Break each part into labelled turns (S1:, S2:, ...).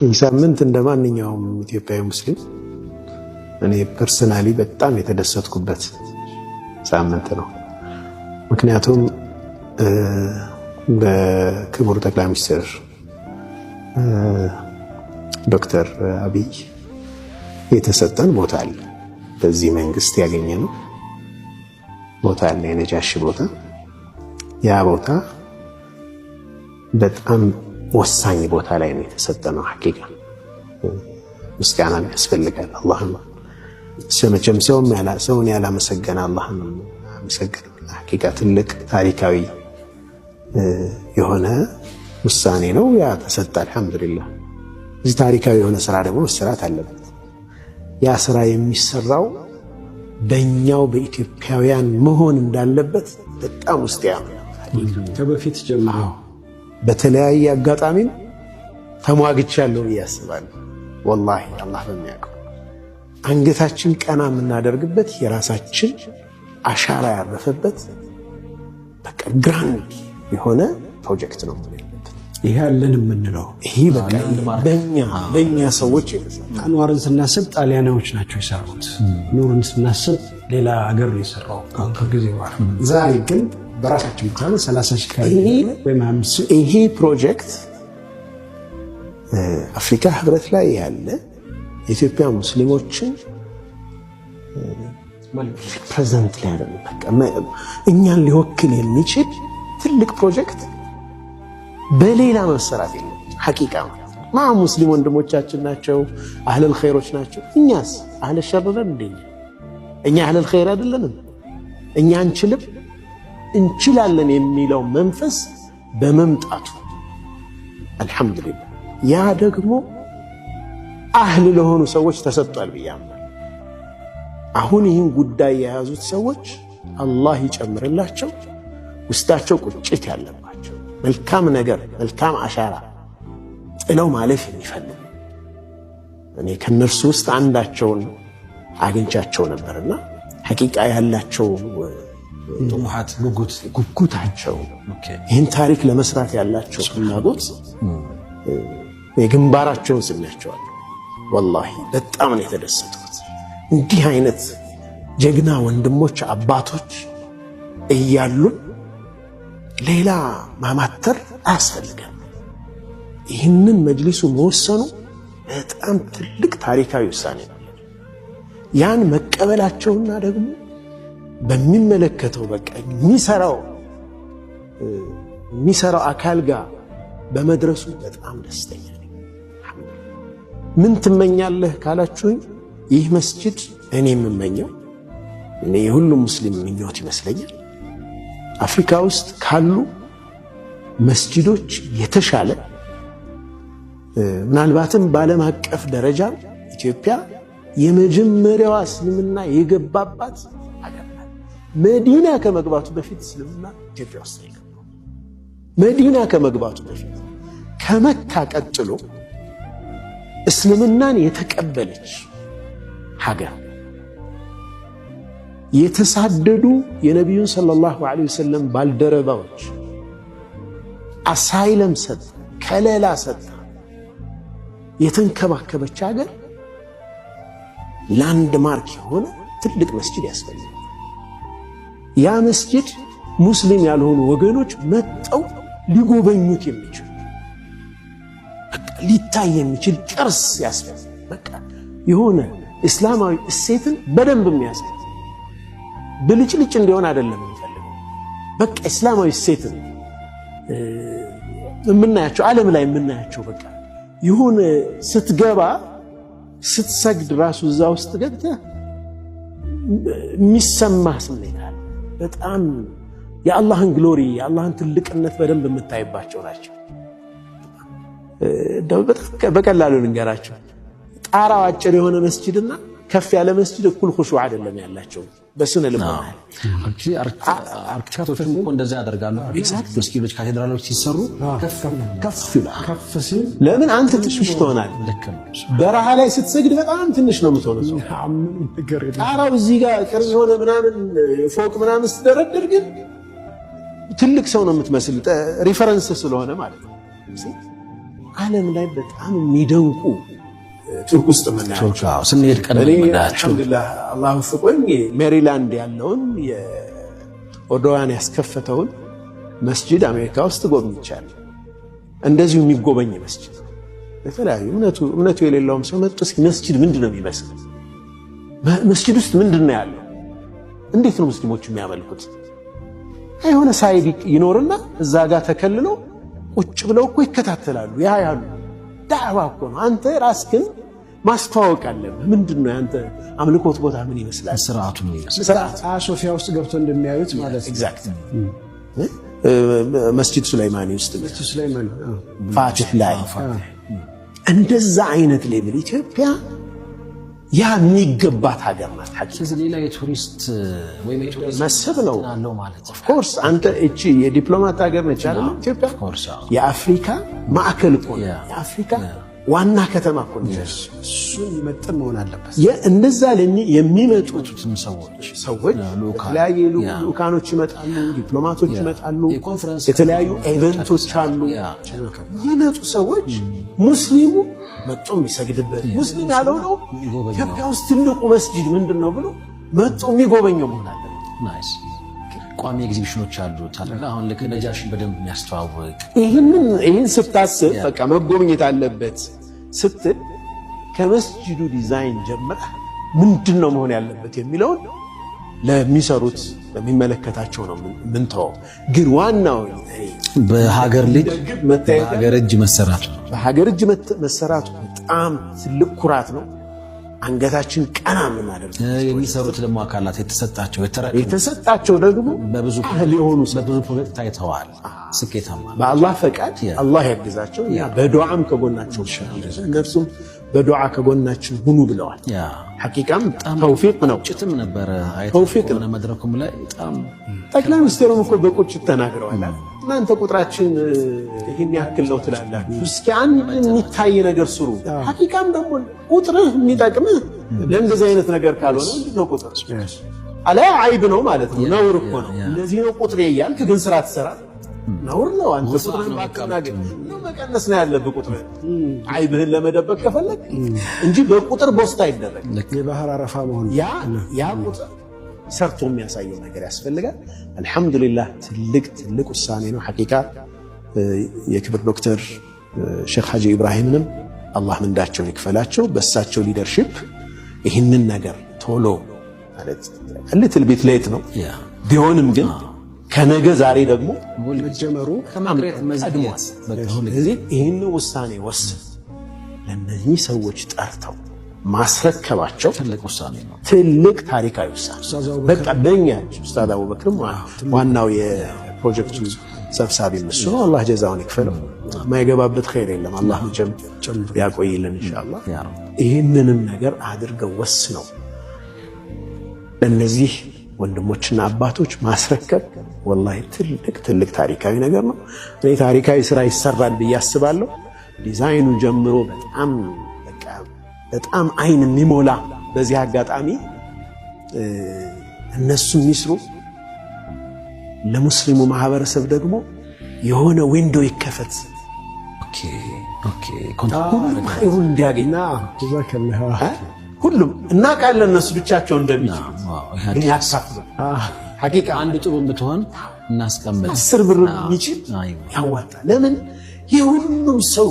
S1: ይህ ሳምንት እንደማንኛውም ኢትዮጵያዊ ሙስሊም እኔ ፐርሰናሊ በጣም የተደሰትኩበት ሳምንት ነው። ምክንያቱም በክቡር ጠቅላይ ሚኒስትር ዶክተር አብይ የተሰጠን ቦታ አለ። በዚህ መንግስት ያገኘነው ቦታ አለ፣ የነጃሺ ቦታ። ያ ቦታ በጣም ወሳኝ ቦታ ላይ ነው የተሰጠነው። ሐቂቃ ምስጋና ያስፈልጋል። አላህም መቼም ሰውን ያላመሰገነ አላህን አመሰግናለሁ። ሐቂቃ ትልቅ ታሪካዊ የሆነ ውሳኔ ነው ያ ተሰጠ። አልሐምዱሊላህ። እዚህ ታሪካዊ የሆነ ስራ ደግሞ መሰራት አለበት። ያ ስራ የሚሰራው በእኛው በኢትዮጵያውያን መሆን እንዳለበት በጣም ውስጥ ያምናል።
S2: ከበፊት ጀምሮ
S1: በተለያየ አጋጣሚም ተሟግቻለሁ ያስባለሁ። ወላሂ አላህ በሚያውቀው አንገታችን ቀና የምናደርግበት የራሳችን አሻራ ያረፈበት በቃ ግራንድ የሆነ ፕሮጀክት ነው።
S2: ይሄ አለን የምንለው ይሄ በቃ በእኛ ሰዎች አንዋርን ስናስብ ጣሊያናዎች ናቸው የሰሩት። ኑርን ስናስብ ሌላ ሀገር ነው የሰራው ከጊዜ በኋላ። ዛሬ ግን በራሳቸው ይታለ 30 ሺህ ካሬ ወይም 50
S1: ይሄ ፕሮጀክት አፍሪካ ህብረት ላይ ያለ የኢትዮጵያ ሙስሊሞችን ፕሬዘንት ላይ ያለ በቃ እኛን ሊወክል የሚችል ትልቅ ፕሮጀክት በሌላ መሰራት የለም። ሐቂቃ ሙስሊም ወንድሞቻችን ናቸው፣ አህለል ኸይሮች ናቸው። እኛስ አህለ ሸር ነን እንዴ? እኛ አህለል ኸይር አይደለንም? እኛ እንችላለን የሚለው መንፈስ በመምጣቱ አልሐምዱሊላህ። ያ ደግሞ አህል ለሆኑ ሰዎች ተሰጥቷል ብዬ አምናለሁ። አሁን ይህን ጉዳይ የያዙት ሰዎች አላህ ይጨምርላቸው፣ ውስጣቸው ቁጭት ያለባቸው መልካም ነገር መልካም አሻራ ጥለው ማለፍ የሚፈልጉ እኔ ከነርሱ ውስጥ አንዳቸውን አግኝቻቸው ነበርና ሐቂቃ ያላቸው
S2: ጥሙሃት
S1: ጉጉታቸው ይህን ታሪክ ለመስራት ያላቸው ፍላጎት የግንባራቸውን ስናያቸዋለሁ። ወላሂ በጣም ነው የተደሰትኩት። እንዲህ አይነት ጀግና ወንድሞች አባቶች እያሉን ሌላ ማማተር አያስፈልገም። ይህንን መጅሊሱ መወሰኑ በጣም ትልቅ ታሪካዊ ውሳኔ ነው። ያን መቀበላቸውና ደግሞ በሚመለከተው በቃ የሚሰራው አካል ጋር በመድረሱ በጣም ደስተኛ ነኝ። ምን ትመኛለህ ካላችሁኝ፣ ይህ መስጂድ እኔ የምመኘው የሁሉም ሙስሊም ምኞት ይመስለኛል፣ አፍሪካ ውስጥ ካሉ መስጂዶች የተሻለ ምናልባትም በዓለም አቀፍ ደረጃ ኢትዮጵያ የመጀመሪያዋ እስልምና የገባባት ሀገር ናት። መዲና ከመግባቱ በፊት እስልምና ኢትዮጵያ ውስጥ የገባው መዲና ከመግባቱ በፊት ከመካ ቀጥሎ እስልምናን የተቀበለች ሀገር። የተሳደዱ የነቢዩን ሰለላሁ ዐለይሂ ወሰለም ባልደረባዎች አሳይለም ሰጥ ከለላ ሰጥ የተንከባከበች ሀገር ላንድ ማርክ የሆነ ትልቅ መስጂድ ያስፈልጋል። ያ መስጂድ ሙስሊም ያልሆኑ ወገኖች መጠው ሊጎበኙት የሚችሉ ሊታይ የሚችል ቅርስ ያስፈልጋል። በቃ የሆነ እስላማዊ እሴትን በደንብ የሚያሳይ ብልጭልጭ እንዲሆን አይደለም የሚፈልገው። በቃ እስላማዊ እሴትን የምናያቸው ዓለም ላይ የምናያቸው በቃ የሆነ ስትገባ ስትሰግድ ራሱ እዛ ውስጥ ገብተህ የሚሰማህ ስሜት አለ። በጣም የአላህን ግሎሪ የአላህን ትልቅነት በደንብ የምታይባቸው ናቸው። በቀላሉ ልንገራቸው፣ ጣራው አጭር የሆነ መስጂድና ከፍ ያለ መስጂድ እኩል ኹሹዕ አይደለም ያላቸው። በስነ ልቦና
S2: አርኪቴክቶችም እኮ እንደዛ ያደርጋሉ። መስጊዶች ካቴድራሎች ሲሰሩ ከፍ ይላል።
S1: ለምን አንተ ትንሽ ትሆናለህ። በረሃ ላይ ስትሰግድ በጣም ትንሽ ነው የምትሆነው። ጣራው እዚህ ጋር ቅርጽ የሆነ ምናምን ፎቅ ምናምን ስትደረድር ግን ትልቅ ሰው ነው የምትመስል፣ ሪፈረንስ ስለሆነ ማለት ነው። ዓለም ላይ በጣም የሚደንቁ ቱርክ ውስጥ ምናያቸው
S2: ስንሄድ ቀደም
S1: አልሐምዱሊላህ አላሁ ፍቆኝ ሜሪላንድ ያለውን የኦርዶዋን ያስከፈተውን መስጂድ አሜሪካ ውስጥ ጎብኝቻለሁ። እንደዚሁ የሚጎበኝ መስጂድ የተለያዩ እምነቱ የሌለውም ሰው መጥቶ እስኪ መስጂድ ምንድን ነው የሚመስል፣ መስጂድ ውስጥ ምንድን ነው ያለው፣ እንዴት ነው ሙስሊሞች የሚያመልኩት? የሆነ ሳይድ ይኖርና እዛ ጋር ተከልለው ቁጭ ብለው እኮ ይከታተላሉ። ያ ያሉ ዳዕዋ እኮ ነው። አንተ ራስህን ማስተዋወቅ አለብህ። ምንድን ነው ያንተ አምልኮት ቦታ ምን ይመስላል?
S2: ስርዓቱ ምን ይመስላል? ሶፊያ ውስጥ ገብቶ እንደሚያዩት ማለት ነው።
S1: ኤግዛክት መስጂድ ሱለይማኒ ውስጥ ፋቲህ ላይ እንደዛ አይነት ሌብል ኢትዮጵያ ያ የሚገባት ሀገር ናት።
S2: ስለዚህ ሌላ የቱሪስት ወይም የቱሪስት
S1: መስህብ ነው
S2: ማለት ነው።
S1: ኦፍ ኮርስ አንተ እቺ የዲፕሎማት ሀገር ነች አይደል ኢትዮጵያ? የአፍሪካ ማዕከል እኮ ነው። የአፍሪካ ዋና ከተማ እኮ ነው።
S2: እሱን ይመጥን መሆን አለበት።
S1: እንደዛ የሚመጡት ሰዎች
S2: የተለያዩ
S1: ልኡካኖች ይመጣሉ፣ ዲፕሎማቶች ይመጣሉ፣ የተለያዩ ኢቨንቶች አሉ። ይመጡ ሰዎች ሙስሊሙ መጥቶ የሚሰግድበት ሙስሊም ያለው ነው። ኢትዮጵያ ውስጥ ትልቁ መስጂድ ምንድነው ብሎ መጥቶ የሚጎበኘው መሆን አለበት።
S2: ናይስ ቋሚ ኤግዚቢሽኖች አሉት አይደል? አሁን ልክ ነጃሽን በደንብ የሚያስተዋውቅ
S1: ይህን ስታስብ በቃ መጎብኘት አለበት ስትል ከመስጂዱ ዲዛይን ጀምረህ ምንድነው መሆን ያለበት የሚለውን ለሚሰሩት ለሚመለከታቸው ነው ምንተው። ግን ዋናው
S2: በሀገር እጅ መሰራቱ
S1: በሀገር እጅ መሰራቱ በጣም ትልቅ ኩራት ነው። አንገታችን ቀና የምናደርገው
S2: የሚሰሩት ደግሞ አካላት
S1: የተሰጣቸው ደግሞ
S2: በብዙ ፕሮጀክት ታይተዋል። ስኬታማ
S1: በአላህ ፈቃድ አላህ ያግዛቸው። በዱዓም ከጎናቸው እነርሱም በዱዓ ከጎናችን ሁኑ ብለዋል። ሐቂቃም ተውፊቅ ነው።
S2: ጭትም ነበረ
S1: ተውፊቅ
S2: ነው። መድረኩም ላይ በጣም
S1: ጠቅላይ ሚኒስትሩም እኮ በቁጭት ተናግረዋል። እናንተ ቁጥራችን ይህን ያክል ነው ትላላችሁ፣ እስኪ አንድ የሚታይ ነገር ስሩ። ሐቂቃም ደግሞ ቁጥርህ የሚጠቅምህ ለእንደዚህ አይነት ነገር ካልሆነ ምንድን ነው ቁጥር? አላ አይብ ነው ማለት ነው። ነውር እኮ ነው። እንደዚህ ነው ቁጥሬ እያልክ ግን ስራ ትሰራ ነውር ነው። አንተ ቁጥርህን ማከናገር ነው መቀነስ ነው ያለብህ። ቁጥርህን አይብህን ለመደበቅ ከፈለግ እንጂ በቁጥር ቦስት አይደረግ።
S2: የባህር አረፋ መሆን
S1: ያ ቁጥር ሰርቶ የሚያሳየው ነገር ያስፈልጋል። አልሐምዱሊላህ ትልቅ ውሳኔ ነው። ሐቂቃ የክብር ዶክተር ሼክ ሐጂ ኢብራሂምንም አላህ ምንዳቸውን ይክፈላቸው። በእሳቸው ሊደርሺፕ ይህንን ነገር ቶሎ ማለት ልትል ቤት ሌት ነው ቢሆንም ግን ከነገ ዛሬ ደግሞ
S2: መጀመሩ
S1: ቀድሟል። ስለዚህ ይህን ውሳኔ ወስን ለእነዚህ ሰዎች ጠርተው ማስረከባቸው
S2: ትልቅ ውሳኔ ነው።
S1: ትልቅ ታሪካዊ ውሳኔ በቃ በእኛ ኡስታዝ አቡበክርም ዋናው የፕሮጀክቱ ሰብሳቢ እሱ ነው። አላህ ጀዛውን ይክፈለው። የማይገባበት ኸይር የለም። አላህ መቼም ያቆይልን ኢንሻአላህ። ይህንንም ነገር አድርገው ወስነው ለእነዚህ ወንድሞችና አባቶች ማስረከብ ወላሂ ትልቅ ታሪካዊ ነገር ነው። እኔ ታሪካዊ ስራ ይሰራል ብዬ አስባለሁ። ዲዛይኑ ጀምሮ በጣም አይን የሚሞላ በዚህ አጋጣሚ እነሱ የሚስሩ ለሙስሊሙ ማህበረሰብ ደግሞ የሆነ ዊንዶ ይከፈት። ሁሉም እንዲያገኝ ሁሉም እናውቃለን። እነሱ ብቻቸው እንደሚችሉ ግን ያሳፍሩ። ሐቂቃ
S2: አንድ ጥሩ ብትሆን እናስቀምጥ
S1: 10 ብር የሚችል ያዋጣ። ለምን የሁሉም ሰው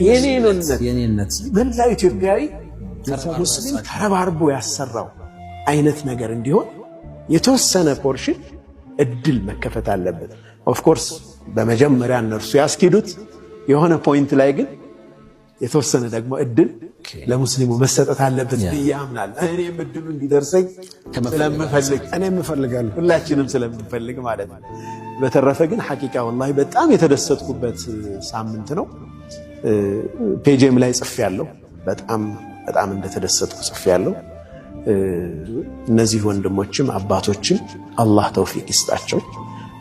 S1: የኔነት መላው ኢትዮጵያዊ ሙስሊም ተረባርቦ ያሰራው አይነት ነገር እንዲሆን የተወሰነ ፖርሽን እድል መከፈት አለበት። ኦፍ ኮርስ በመጀመሪያ እነርሱ ያስኪዱት የሆነ ፖይንት ላይ ግን የተወሰነ ደግሞ እድል ለሙስሊሙ መሰጠት አለበት ብዬ አምናለሁ። እኔም እድሉ እንዲደርሰኝ ስለምፈልግ እኔም እፈልጋለሁ፣ ሁላችንም ስለምንፈልግ ማለት ነው። በተረፈ ግን ሐቂቃ ወላሂ በጣም የተደሰትኩበት ሳምንት ነው። ፔጄም ላይ ጽፌያለሁ። በጣም እንደተደሰትኩ ጽፌያለሁ። እነዚህ ወንድሞችም አባቶችም አላህ ተውፊቅ ይስጣቸው።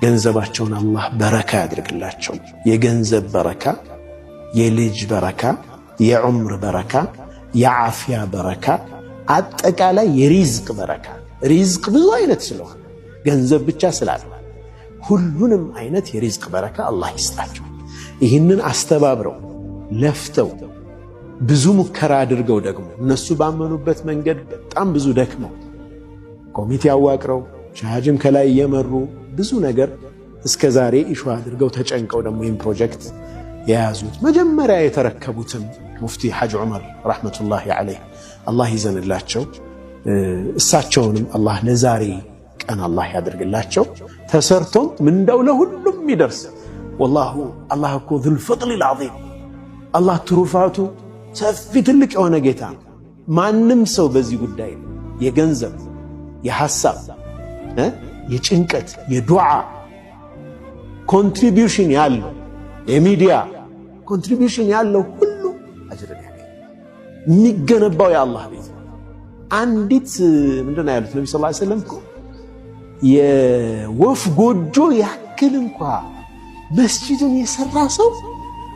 S1: ገንዘባቸውን አላህ በረካ ያድርግላቸው። የገንዘብ በረካ፣ የልጅ በረካ፣ የዑምር በረካ፣ የዓፊያ በረካ፣ አጠቃላይ የሪዝቅ በረካ። ሪዝቅ ብዙ አይነት ስለሆነ ገንዘብ ብቻ ስላለ ሁሉንም አይነት የሪዝቅ በረካ አላህ ይስጣቸው። ይህንን አስተባብረው ለፍተው ብዙ ሙከራ አድርገው ደግሞ እነሱ ባመኑበት መንገድ በጣም ብዙ ደክመው ኮሚቴ አዋቅረው ሻሃጅም ከላይ እየመሩ ብዙ ነገር እስከ ዛሬ ኢሹ አድርገው ተጨንቀው ደግሞ ይህን ፕሮጀክት የያዙት መጀመሪያ የተረከቡትም ሙፍቲ ሐጅ ዑመር ረሕመቱላሂ ዐለይህ አላህ ይዘንላቸው፣ እሳቸውንም አላህ ለዛሬ ቀን አላህ ያደርግላቸው። ተሰርቶም ምንዳው ለሁሉም ይደርስ። ወላሁ አላህ እኮ ዙል ፈድሊል ዐዚም፣ አላህ ትሩፋቱ ሰፊ ትልቅ የሆነ ጌታ ነው። ማንም ሰው በዚህ ጉዳይ የገንዘብ የሐሳብ የጭንቀት የዱዓ ኮንትሪቢዩሽን ያለው የሚዲያ ኮንትሪቢዩሽን ያለው ሁሉ አጅርን ያገኛል። የሚገነባው የአላህ ቤት አንዲት ምንድነው ያሉት ነብዩ ሰለላሁ ዐለይሂ ወሰለም እኮ የወፍ ጎጆ ያክል እንኳ መስጂድን የሰራ ሰው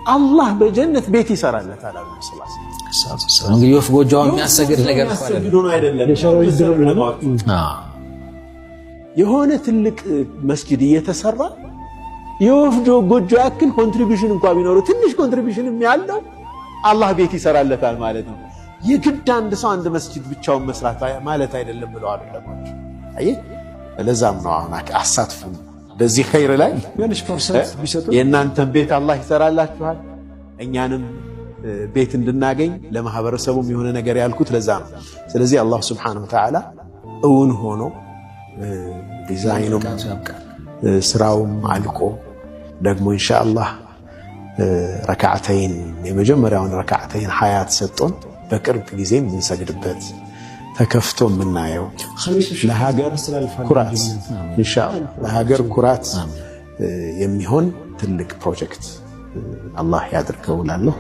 S1: አላህ በጀነት ቤት ይሰራለታል አሉ ሰለላሁ ዐለይሂ ወሰለም።
S3: እንግዲህ ወፍ ጎጆውን የሚያሰግድ ነገር
S1: የሆነ ትልቅ መስጂድ እየተሰራ የወፍ ጎጆ ያክል ኮንትሪቢዩሽን እንኳን ቢኖረው ትንሽ ኮንትሪቢዩሽንም ያለው አላህ ቤት ይሰራለታል ማለት ነው። የግድ አንድ ሰው አንድ መስጂድ ብቻውን መስራት ማለት አይደለም ብለዋል ዑለማዎች። አየህ፣ ለዛም ነው አሁን አሳትፉ በዚህ ኸይር ላይ የእናንተን ቤት አላህ ይሰራላችኋል፣ እኛንም ቤት እንድናገኝ ለማህበረሰቡም የሆነ ነገር ያልኩት ለዛ ነው። ስለዚህ አላህ ሱብሓነሁ ወተዓላ እውን ሆኖ ዲዛይኑም ስራውም አልቆ ደግሞ ኢንሻአላህ ረካዓተይን የመጀመሪያውን ረካዓተይን ሐያት ሰጥቶን በቅርብ ጊዜ የምንሰግድበት ተከፍቶ የምናየው ለሀገር ኩራት ኢንሻአላህ ለሀገር ኩራት የሚሆን ትልቅ ፕሮጀክት አላህ ያድርገው እላለሁ።